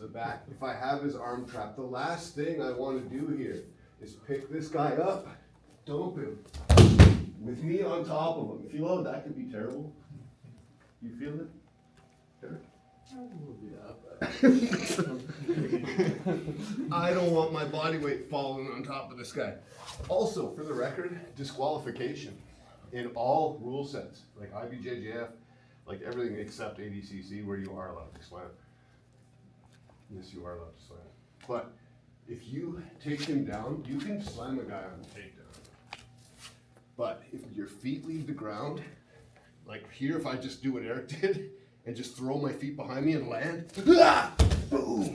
the back. If I have his arm trapped, the last thing I want to do here is pick this guy up, dump him, with me on top of him. Feel how that could be terrible? You feel it? Eric? I don't want my body weight falling on top of this guy. Also, for the record, disqualification in all rule sets, like IBJJF, like everything except ADCC, where you are allowed to slam. Yes, you are allowed to slam. But if you take him down, you can slam a guy on the takedown. But if your feet leave the ground, like here, if I just do what Eric did and just throw my feet behind me and land, boom,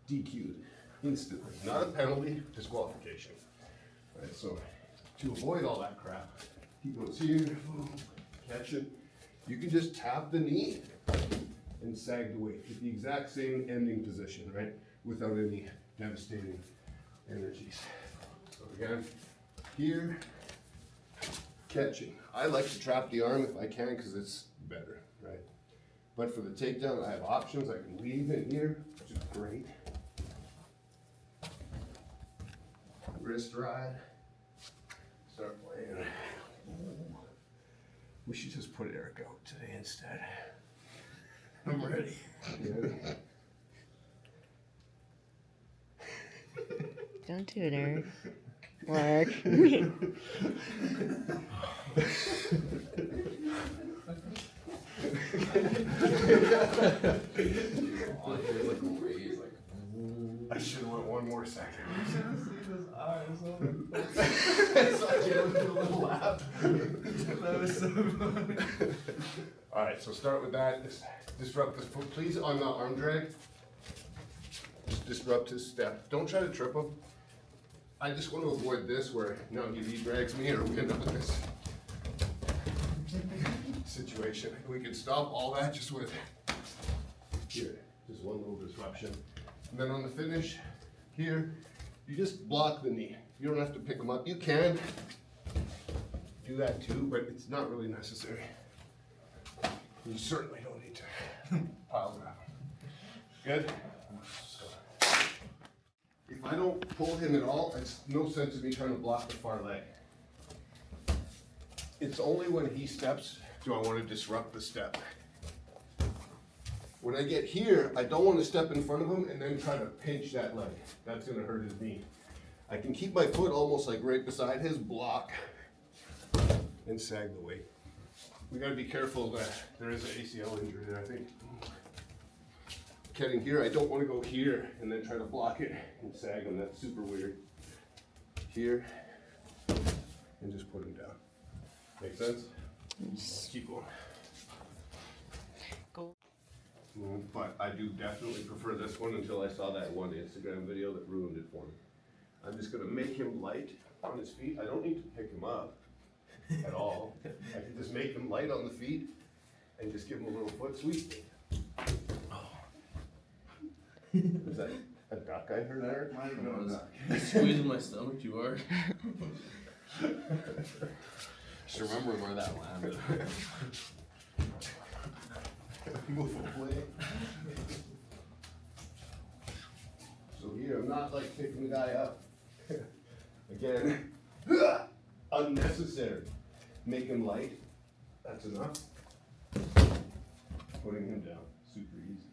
DQ'd instantly. Not a penalty, disqualification. All right, so to avoid all that crap, he goes here, boom, catch it. You can just tap the knee and sag the weight. Get the exact same ending position, right? Without any devastating energies. So again, here, catching. I like to trap the arm if I can because it's better, right? But for the takedown, I have options. I can weave in here, which is great. Wrist ride. Start playing. We should just put Eric out today instead. I'm ready. Yeah. Don't do it, Eric. Mark. I should have went one more second. You should have seen his eyes. It's like you do a little laugh. That was so funny. All right, so start with that. Disrupt this foot, please, on the arm drag. Just disrupt his step. Don't try to trip him. I just want to avoid this where now he drags me or we end up in this situation. We can stop all that just with here, just one little disruption. And then on the finish, here, you just block the knee. You don't have to pick them up. You can do that too, but it's not really necessary. You certainly don't need to pile it up. Good? If I don't pull him at all, it's no sense of me trying to block the far leg. It's only when he steps do I want to disrupt the step. When I get here, I don't want to step in front of him and then try to pinch that leg. That's going to hurt his knee. I can keep my foot almost like right beside his block and sag the weight. We got to be careful that there is an ACL injury there, I think. Getting here, I don't want to go here and then try to block it and sag him. That's super weird. Here, and just put him down. Make sense? Let's keep going. Go. But I do definitely prefer this one until I saw that one Instagram video that ruined it for me. I'm just going to make him light on his feet. I don't need to pick him up at all. I can just make him light on the feet and just give him a little foot sweep. Is that a duck I heard, Eric? I don't know. You're squeezing my stomach too hard. Just remember where that landed. Move away. So here, I'm not like picking the guy up. Again, unnecessary. Make him light. That's enough. Putting him down. Super easy.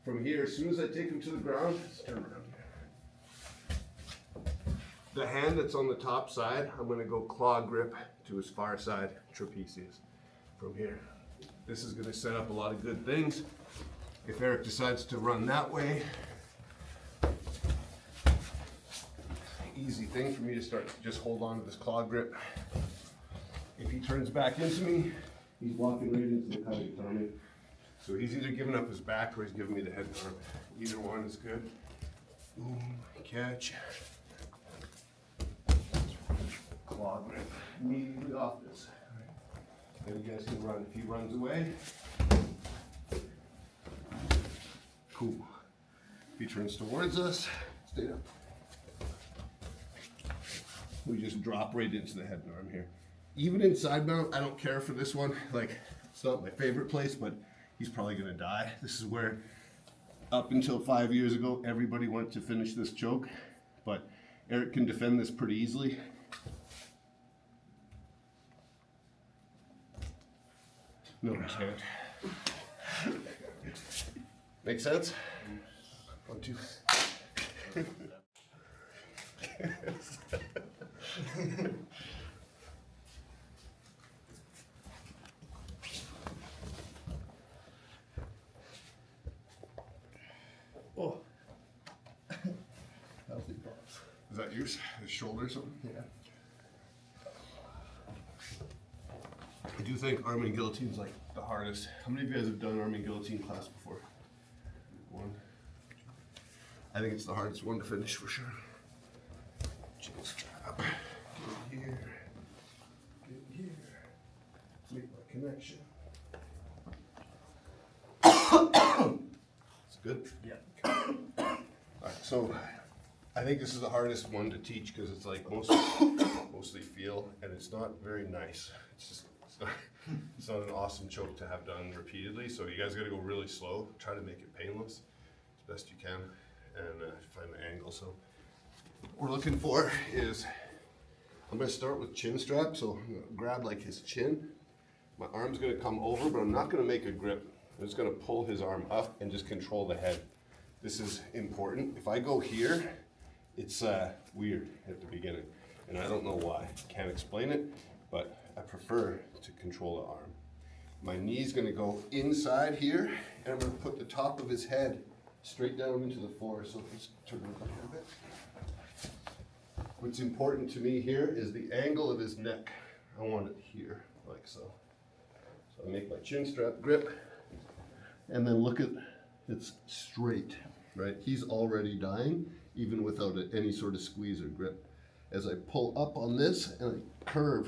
From here, as soon as I take him to the ground, let's turn around here. The hand that's on the top side, I'm going to go claw grip to his far side trapezius from here. This is going to set up a lot of good things. If Eric decides to run that way, easy thing for me to start to just hold on to this claw grip. If he turns back into me, he's walking right into the cutting tummy. So he's either giving up his back or he's giving me the head and arm. Either one is good. Boom, catch. Claw grip immediately off this. Then you guys can run. If he runs away, cool. If he turns towards us, stay up. We just drop right into the head and arm here. Even in side mount, I don't care for this one. Like, it's not my favorite place, but he's probably gonna die. This is where Up until 5 years ago, everybody went to finish this choke, but Eric can defend this pretty easily. No, he can't. Make sense? 1, 2. Oh. Healthy balls. Is that yours? His shoulder or something? Yeah. I do think arm and guillotine's like the hardest. How many of you guys have done arm and guillotine class before? 1. I think it's the hardest one to finish for sure. Chin strap. Get here. Get here. Make my connection. It's good. Yeah. Alright, so I think this is the hardest one to teach because it's like mostly feel, and it's not very nice. It's not an awesome choke to have done repeatedly. So you guys got to go really slow. Try to make it painless as best you can, and find the angle. So what we're looking for is, I'm going to start with chin strap. So I'm going to grab like his chin. My arm's going to come over, but I'm not going to make a grip. I'm just going to pull his arm up and just control the head. This is important. If I go here, it's weird at the beginning, and I don't know why. Can't explain it, but I prefer to control the arm. My knee's going to go inside here, and I'm going to put the top of his head straight down into the floor. So just turn it up a bit. What's important to me here is the angle of his neck. I want it here, like so. So I make my chin strap grip, and then look at it's straight, right? He's already dying, even without any sort of squeeze or grip. As I pull up on this and I curve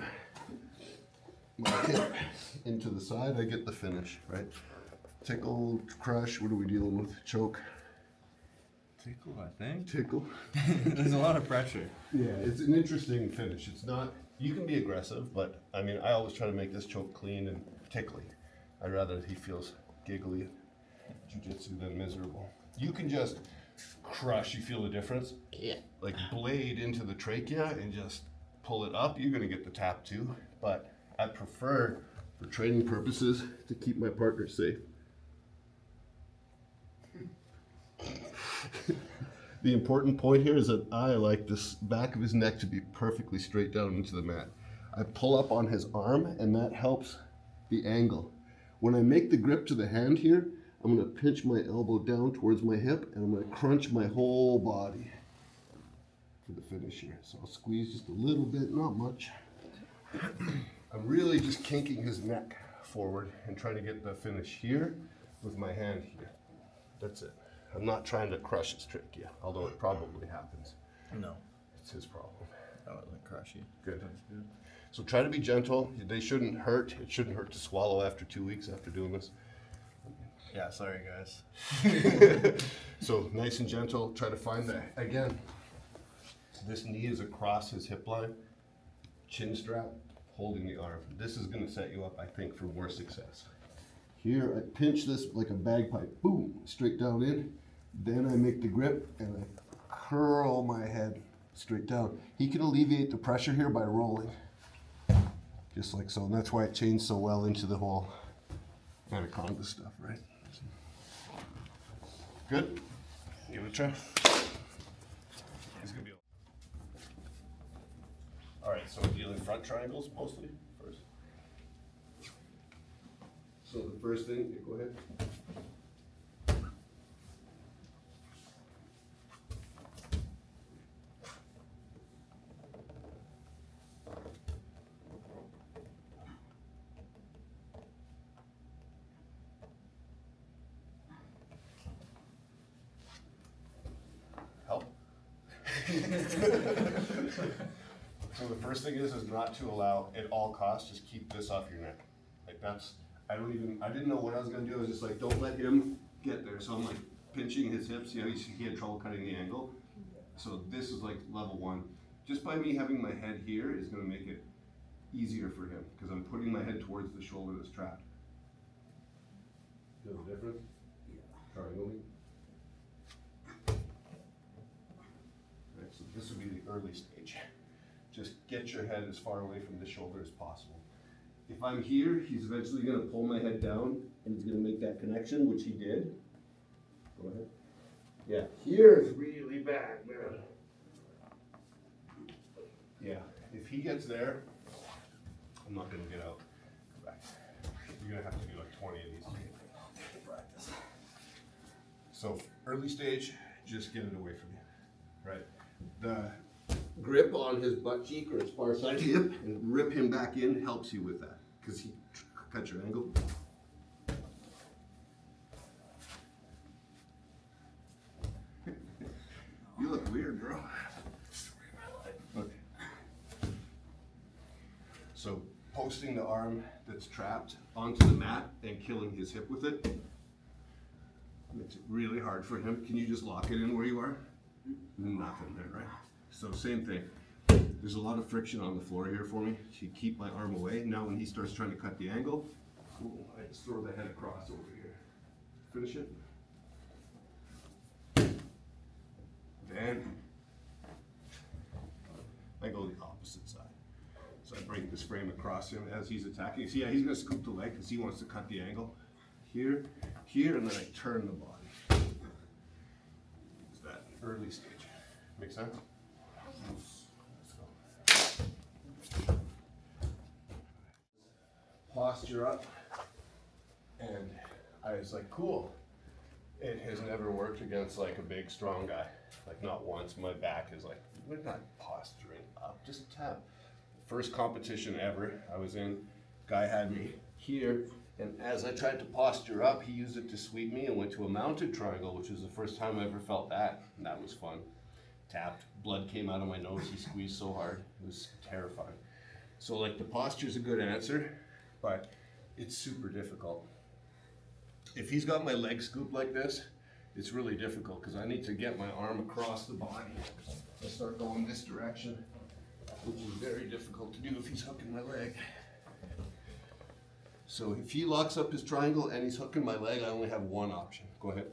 my hip into the side, I get the finish, right? Tickle, crush, what are we dealing with? Choke, Tickle, I think. tickle. There's a lot of pressure. Yeah, it's an interesting finish. It's not, you can be aggressive, but I mean, I always try to make this choke clean and tickly. I'd rather he feels giggly jiu-jitsu than miserable. You can just crush, you feel the difference? Yeah. Like blade into the trachea and just pull it up, you're gonna get the tap too. But I prefer, for training purposes, to keep my partner safe. The important point here is that I like this back of his neck to be perfectly straight down into the mat. I pull up on his arm and that helps the angle. When I make the grip to the hand here, I'm going to pinch my elbow down towards my hip and I'm going to crunch my whole body for the finish here. So I'll squeeze just a little bit, not much. I'm really just kinking his neck forward and trying to get the finish here with my hand here. That's it. I'm not trying to crush his trachea, although it probably happens. No, It's his problem. that wasn't crushy. Good. So try to be gentle. They shouldn't hurt. It shouldn't hurt to swallow after 2 weeks after doing this. Yeah, sorry guys. So nice and gentle. Try to find that. Again, this knee is across his hip line. Chin strap, holding the arm. This is going to set you up, I think, for more success. Here, I pinch this like a bagpipe. Boom, straight down in. Then I make the grip and I curl my head straight down. He can alleviate the pressure here by rolling. Just like so. And that's why it changed so well into the whole anaconda stuff, right? Good? Give it a try. He's gonna be all right, so we're dealing front triangles mostly first. So the first thing, go ahead. Help? So the first thing is not to allow, at all costs, just keep this off your neck. Like that's, I didn't know what I was gonna do. I was just like, don't let him get there. So I'm like pinching his hips. You know, he had trouble cutting the angle. So this is like level 1. Just by me having my head here is gonna make it easier for him because I'm putting my head towards the shoulder that's trapped. Feel the difference? Yeah. Triangle me. early stage. Just get your head as far away from the shoulder as possible. If I'm here, he's eventually gonna pull my head down and he's gonna make that connection, which he did. Go ahead. Yeah, here is really bad, man. Yeah, if he gets there, I'm not gonna get out. Back. You're gonna have to do like 20 of these to practice. So early stage, just get it away from you, right? The grip on his butt cheek or his far side hip and rip him back in helps you with that because he cut your angle. You look weird, bro. Okay. So posting the arm that's trapped onto the mat and killing his hip with it makes it really hard for him. Can you just lock it in where you are? Nothing there, right? So same thing. There's a lot of friction on the floor here for me. So you keep my arm away. Now when he starts trying to cut the angle, I just throw the head across over here. Finish it. Then I go the opposite side. So I break this frame across him as he's attacking. See, yeah, he's gonna scoop the leg because he wants to cut the angle. Here, here, and then I turn the body. Is that early stage? Make sense? Let's go. Posture up, and I was like, cool. It has never worked against like a big, strong guy. Like not once. My back is like, we're not posturing up, just tap. First competition ever I was in, guy had me here, and as I tried to posture up, he used it to sweep me and went to a mounted triangle, which was the first time I ever felt that, and that was fun. Tapped, blood came out of my nose, he squeezed so hard, it was terrifying. So like the posture's a good answer, but it's super difficult. If he's got my leg scooped like this, it's really difficult because I need to get my arm across the body and start going this direction, which is very difficult to do if he's hooking my leg. So if he locks up his triangle and he's hooking my leg, I only have one option. Go ahead.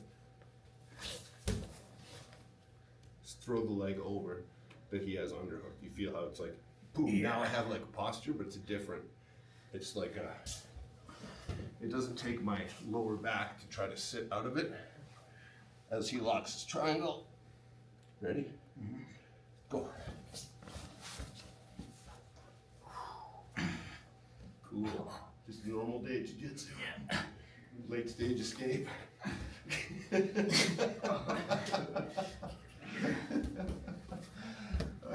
Just throw the leg over that he has underhooked. You feel how it's like, boom, yeah. Now I have like a posture, but it's a different, it's like a, it doesn't take my lower back to try to sit out of it. As he locks his triangle. Ready? Mm-hmm. Go. Cool. Just a normal day at jiu-jitsu. Yeah. Late stage escape. I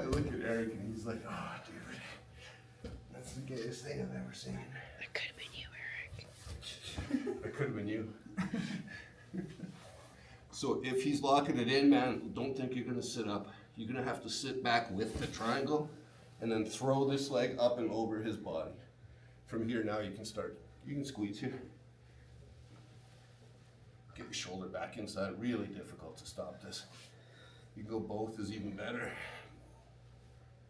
look at Eric and he's like, oh dude, that's the gayest thing I've ever seen. That could have been you, Eric. That could have been you. So if he's locking it in, man, don't think you're gonna sit up. You're gonna have to sit back with the triangle and then throw this leg up and over his body. From here now you can start, you can squeeze here. Get your shoulder back inside, really difficult to stop this. You can go both is even better.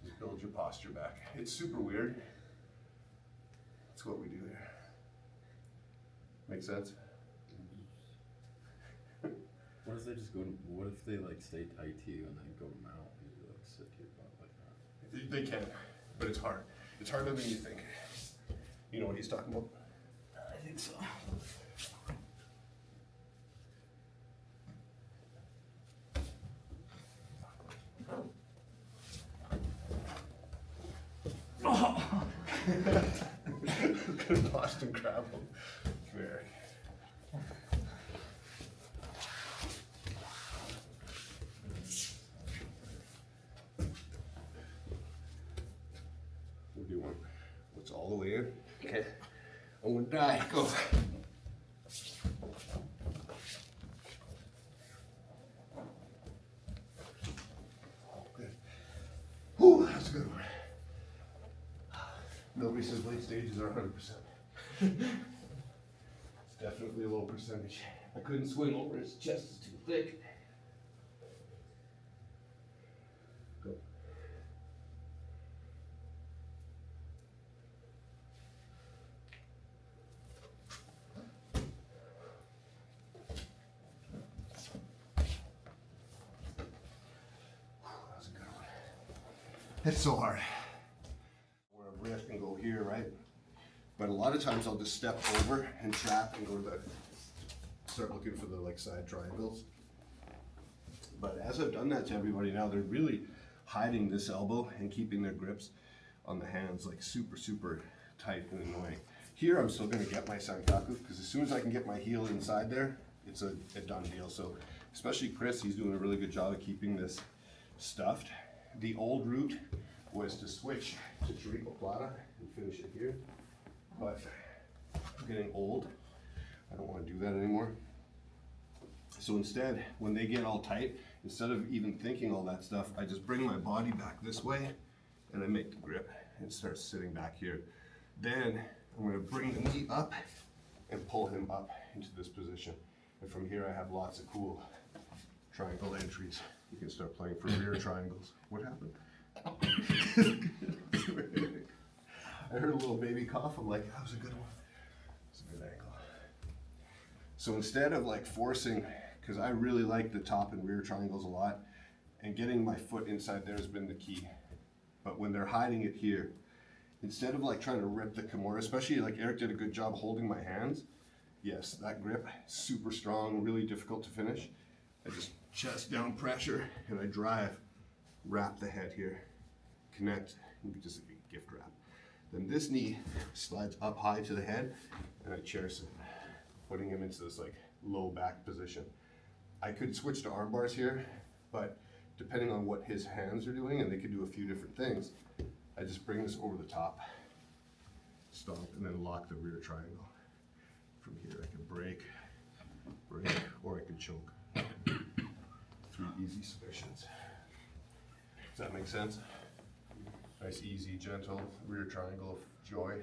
Just build your posture back. It's super weird. That's what we do here. Make sense? What if they just go to, what if they like stay tight to you and then go to mount and you like sit to your butt like that? They can, but it's hard. It's harder than you think. You know what he's talking about? I think so. Could have lost and grab him. Very. We'll do one. What's all the way in? Okay. I'm gonna die. Go. Good. Whew, that's a good one. Nobody says late stages are 100%. It's definitely a low percentage. I couldn't swing over, his chest is too thick. Go. That was a good one. It's so hard. Where a wrist can go here, right? But a lot of times I'll just step over and trap and go to the, start looking for the like side triangles. But as I've done that to everybody now, they're really hiding this elbow and keeping their grips on the hands like super, super tight and annoying. Here I'm still gonna get my sankaku because as soon as I can get my heel inside there, it's a done deal. So especially Chris, he's doing a really good job of keeping this stuffed. The old route was to switch to Chirico Plata and finish it here. But I'm getting old. I don't want to do that anymore. So instead, when they get all tight, instead of even thinking all that stuff, I just bring my body back this way and I make the grip and start sitting back here. Then I'm going to bring the knee up and pull him up into this position. And from here, I have lots of cool triangle entries. You can start playing for rear triangles. What happened? I heard a little baby cough. I'm like, that was a good one. It's a good angle. So instead of like forcing, because I really like the top and rear triangles a lot, and getting my foot inside there has been the key. But when they're hiding it here, instead of like trying to rip the Kimura, especially like Eric did a good job holding my hands. Yes, that grip, super strong, really difficult to finish. I just chest down pressure and I drive, wrap the head here, connect, and just like a gift wrap. Then this knee slides up high to the head and I chair sit, putting him into this like low back position. I could switch to arm bars here, but depending on what his hands are doing, and they could do a few different things, I just bring this over the top, stomp, and then lock the rear triangle. From here I can break, or I can choke. 3 easy submissions. Does that make sense? Nice, easy, gentle rear triangle of joy.